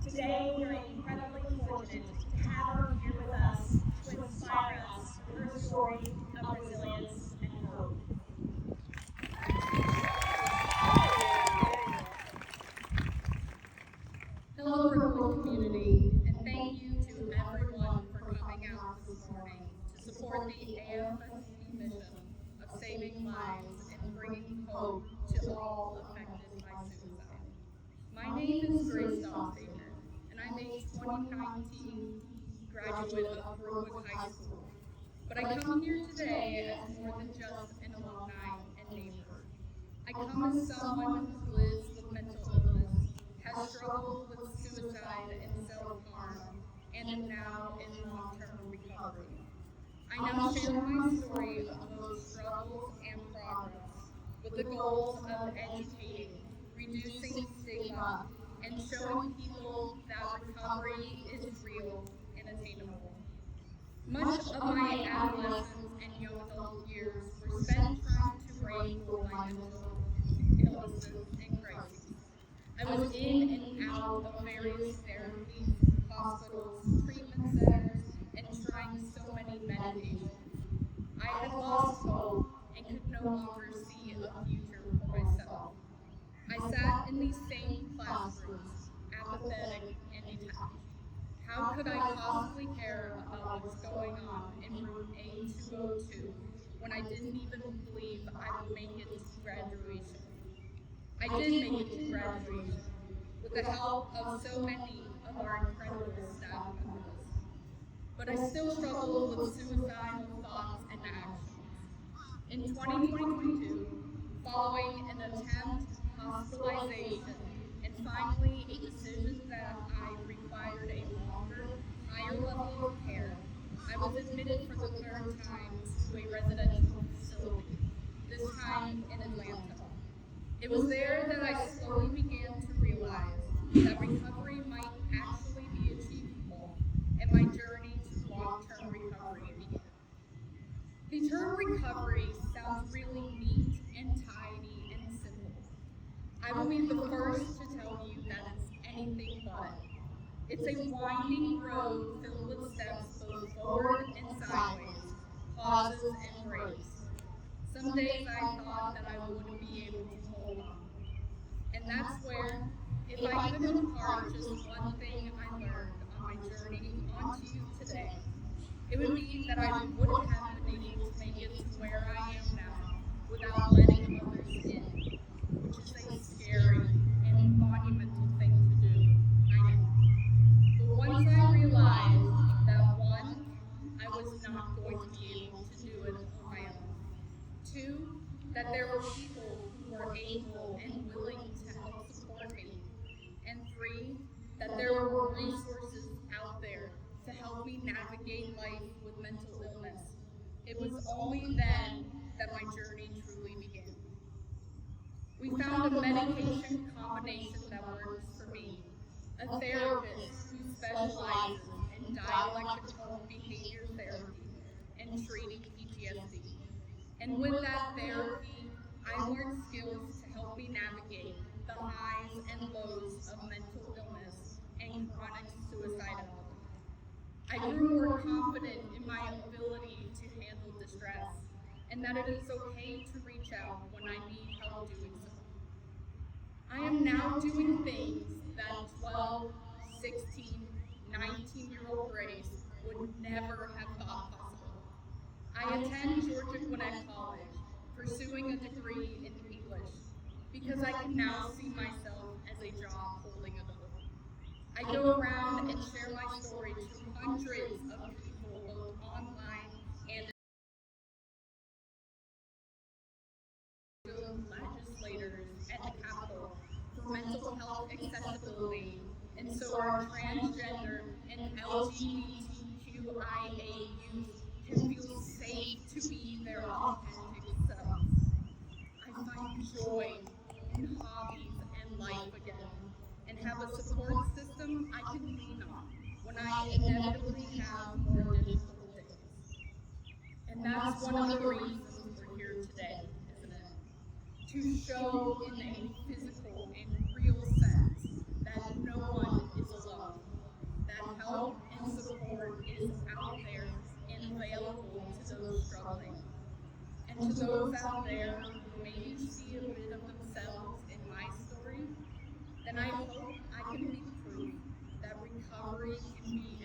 Today, we are incredibly fortunate to have her here with us to inspire us with her story of resilience and hope. Hello, Brookwood community, and thank you to everyone for coming out this morning to support the AFSC mission of saving lives and bringing hope to all affected by suicide. My name is Grace Dossaker, and I'm a 2019 graduate of Brookwood High School. But I come here today as more than just an alumni and neighbor. I come as someone who lives with mental illness, has struggled with suicide and self-harm, and am now in long-term recovery. I now share my story of both struggles and progress with the goals of educating, reducing stigma, and showing people that recovery is real and attainable. Much of my adolescence and young adult years were spent trying to wrangle my mental illnesses and crises. I was in and out of various therapies, hospitals, treatment centers, and trying so many medications. I had lost hope and could no longer see a future for myself. I sat in these same classrooms, apathetic and detached. How could I possibly care about what's going on in room A202 when I didn't even believe I would make it to graduation? I did make it to graduation with the help of so many of our incredible staff members. But I still struggled with suicidal thoughts and actions. In 2022, following an attempt, hospitalization, and finally a decision that I required a longer, higher level of care, I was admitted for the third time to a residential facility, this time in Atlanta. It was there that I slowly began to realize that recovery might actually be achievable, and my journey to long-term recovery began. The term recovery sounds really neat and tidy and simple. I will be the first to tell you that it's anything but. It's a winding road filled with steps both forward and sideways, pauses and breaks. Some days I thought that I wouldn't be able to hold on. And that's where, if I could impart just one thing I learned on my journey onto you today, it would be that I wouldn't have been able to make it to where I am now without letting others in, which is a scary and monumental thing to do, I know. But once I realized that one, I was not going to be able to do it on my own. Two, that there were people who were able and willing to help support me. And three, that there were resources out there to help me navigate life with mental illness. It was only then that my journey truly began. We found a medication combination that works for me, a therapist who specializes in dialectical behavior therapy and treating PTSD. And with that therapy, I learned skills to help me navigate the highs and lows of mental illness and chronic suicidality. I grew more confident in my ability to handle distress, and that it is okay to reach out when I need help doing so. I am now doing things that 12, 16, 19-year-old Grace would never have thought possible. I attend Georgia Gwinnett College, pursuing a degree in English, because I can now see myself as a job-holding adult. I go around and share my story to hundreds of people, both online and legislators at the Capitol for mental health accessibility, and so our transgender and LGBTQIA youth can feel safe to be their authentic selves. I find joy in hobbies and life again, and have a support system I can lean on when I inevitably have more difficult days. And that's one of the reasons we're here today, isn't it? To show in a physical and real sense that no one is alone. to those struggling. And to those out there who maybe see a bit of themselves in my story, then I hope I can be proof that recovery can be